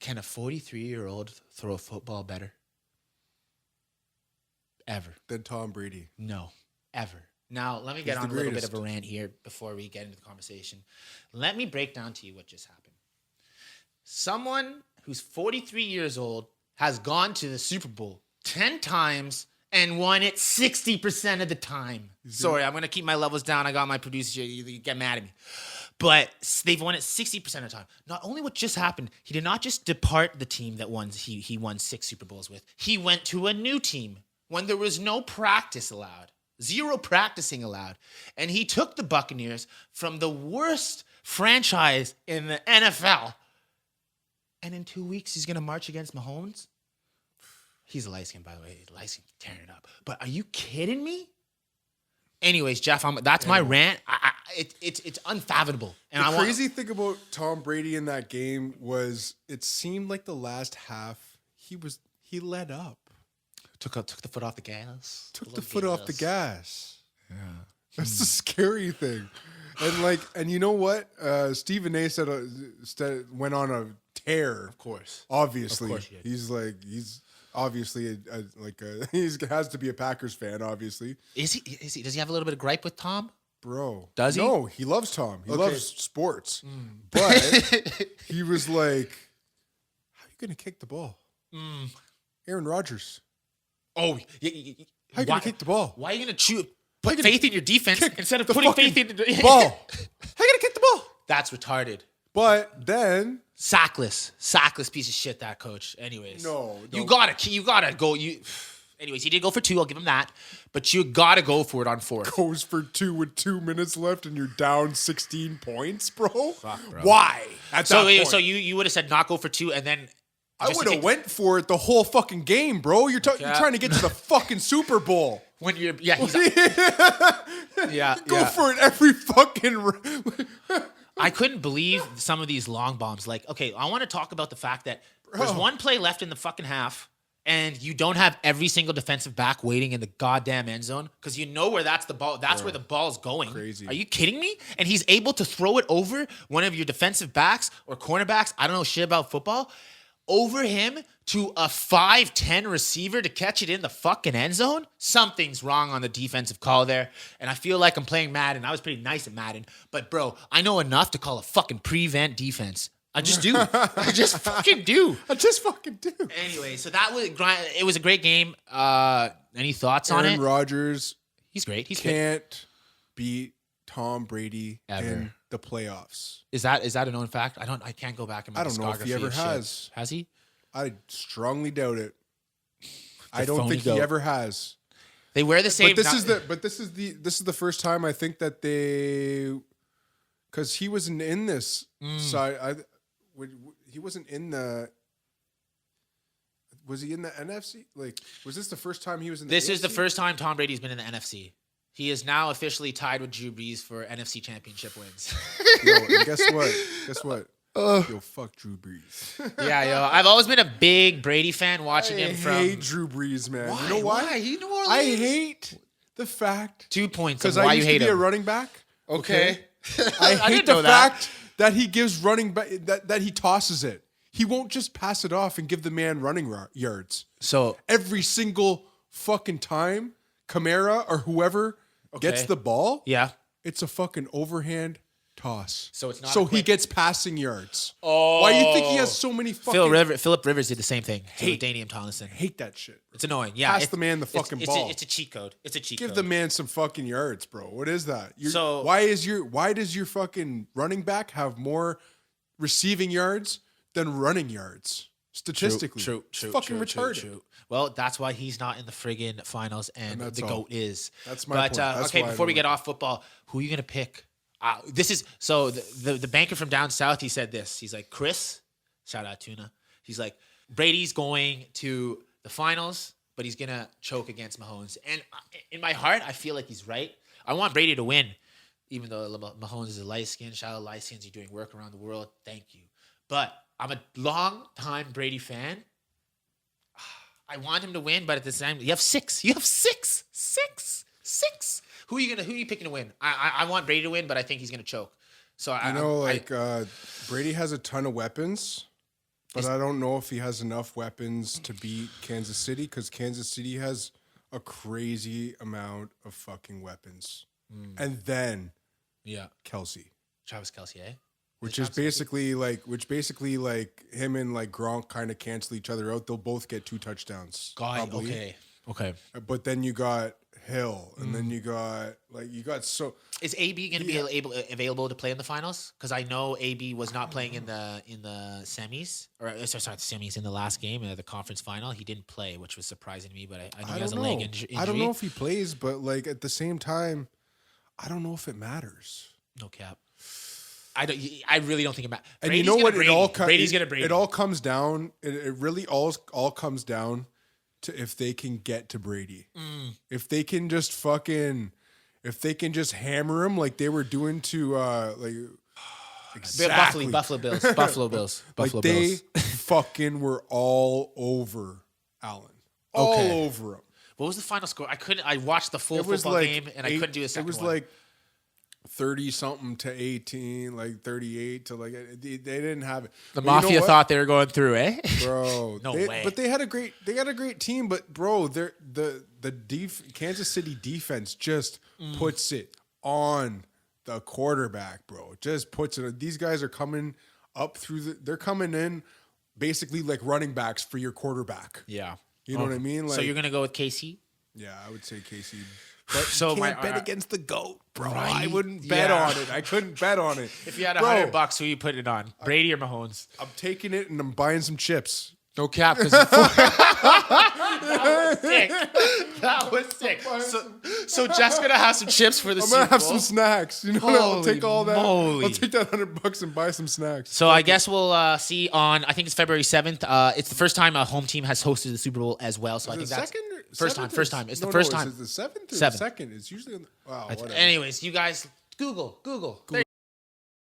Can a 43-year-old throw a football better? Ever. Than Tom Brady. No, ever. Now, let me get on a little bit of a rant here before we get into the conversation. Let me break down to you what just happened. Someone who's 43 years old has gone to the Super Bowl 10 times and won it 60% of the time. Sorry, I'm going to keep my levels down. I got my producer here. You get mad at me. But they've won it 60% of the time. Not only what just happened, he did not just depart the team that he won 6 Super Bowls with. He went to a new team when there was no practice allowed. 0 practicing allowed. And he took the Buccaneers from the worst franchise in the NFL. And in 2 weeks, he's going to march against Mahomes? He's a light skin, by the way. Light skin, tearing it up. But are you kidding me? Anyways, Jeff, that's my rant. It's unfathomable. And the crazy thing about Tom Brady in that game was it seemed like the last half he let up. Took the foot off the gas. Took the foot off the gas. Yeah. That's the scary thing. And you know what? Stephen A. went on a tear. Of course. Obviously. Of course he did. He's obviously he has to be a Packers fan, obviously. Is he? Does he have a little bit of gripe with Tom? Bro. Does he? No, he loves Tom. He loves sports. But he was like, how are you going to kick the ball? Aaron Rodgers. Oh, how are you going to kick the ball? Why are you going to put faith in your defense instead of putting faith in the ball? How are you going to kick the ball? That's retarded. But then sackless piece of shit. That coach. Anyways, no. You gotta go. Anyways, he did go for 2. I'll give him that. But you gotta go for it on 4th. Goes for 2 with 2 minutes left, and you're down 16 points, bro. Fuck, bro. Why? So you would have said not go for 2, and then I would have went for it the whole fucking game, bro. You're trying to get to the fucking Super Bowl. When you're he's go for it every fucking. I couldn't believe some of these long bombs. Like, okay, I want to talk about the fact that there's one play left in the fucking half, and you don't have every single defensive back waiting in the goddamn end zone because you know where that's the ball. That's where the ball's going. Crazy. Are you kidding me? And he's able to throw it over one of your defensive backs or cornerbacks. I don't know shit about football. Over him to a 5'10" receiver to catch it in the fucking end zone? Something's wrong on the defensive call there. And I feel like I'm playing Madden. I was pretty nice at Madden. But, bro, I know enough to call a fucking prevent defense. I just do. I just fucking do. Anyway, so it was a great game. Any thoughts on it? Aaron Rodgers. He's great. He's can't beat Tom Brady ever in the playoffs. Is that a known fact? I can't go back in my discography. I don't know if he ever has. Shit. Has he? I strongly doubt it. I don't think he ever has. They wear the same. But this is the first time I think that because he wasn't in this side. He wasn't in the. Was he in the NFC? Like, was this the first time he was in the This AFC? is the first time Tom Brady's been in the NFC. He is now officially tied with Drew Brees for NFC championship wins. Yo, and guess what? Yo, fuck Drew Brees. Yeah, I've always been a big Brady fan watching him from... I hate Drew Brees, man. Why? You know why? He New Orleans. I hate the fact... 2 points because of why I you used hate to be him. a running back. Okay. I hate the fact that he gives running back... That he tosses it. He won't just pass it off and give the man running yards. So every single fucking time Kamara or whoever gets the ball, it's a fucking overhand toss. So it's not. So he gets passing yards. Oh, why do you think he has so many fucking? Philip Rivers did the same thing. Hate Daniel Tomlinson. Hate that shit. It's annoying. Yeah, pass the man the fucking ball. It's a cheat code. Give the man some fucking yards, bro. What is that? So why does your fucking running back have more receiving yards than running yards? Statistically, true, fucking retarded. True. Well, that's why he's not in the friggin' finals, and the GOAT is. That's my point. Okay, before we get off football, who are you gonna pick? This is so the banker from down south. He said this. He's like, Chris, shout out Tuna. He's like, Brady's going to the finals, but he's gonna choke against Mahomes. And in my heart, I feel like he's right. I want Brady to win, even though Mahomes is a light skin. Shout out light skins. You're doing work around the world. Thank you. But I'm a long-time Brady fan. I want him to win, but at the same time, you have six. Who are you picking to win? I want Brady to win, but I think he's gonna choke. So Brady has a ton of weapons. But I don't know if he has enough weapons to beat Kansas City because Kansas City has a crazy amount of fucking weapons. And then Kelsey. Travis Kelce, eh? Which basically like him and like Gronk kind of cancel each other out. They'll both get 2 touchdowns. Okay. But then you got Hill, and then you got so. Is AB going to be available to play in the finals? Because I know AB was not playing in the semis, or sorry, the semis in the last game in the conference final. He didn't play, which was surprising to me. But I know he has a leg injury. I don't know if he plays, but like at the same time, I don't know if it matters. No cap. I really don't think it matters. And Brady's, you know what? Brady's gonna Brady. It all comes down. It really all comes down to if they can get to Brady. If they can just hammer him like they were doing to exactly. Buffalo Bills. They fucking were all over Allen. All over him. What was the final score? I watched the full football game and I couldn't do a second one. It was like 30-something to 18, like 38 to like they didn't have it. The Mafia thought they were going through, eh? Bro, no way. But they had a great team. But bro, the Kansas City defense just puts it on the quarterback, bro. Just puts it. These guys are coming up they're coming in basically like running backs for your quarterback. Yeah, you know what I mean. Like, so you're gonna go with KC? Yeah, I would say KC. But so you can't bet against the GOAT, bro. Right? I wouldn't bet on it. I couldn't bet on it. If you had $100, who you putting it on? Brady or Mahomes? I'm taking it and I'm buying some chips. No cap. That was sick. That was sick. So Jeff's gonna have some chips for the Super Bowl. I'm gonna have some snacks. You know, I'll take all that. I'll take that $100 and buy some snacks. So I guess we'll see on. I think it's February 7th. It's the first time a home team has hosted the Super Bowl as well. So I think that's first time. It's the first time. Is it the 7th or the 2nd? It's usually. Wow. Anyways, you guys Google. There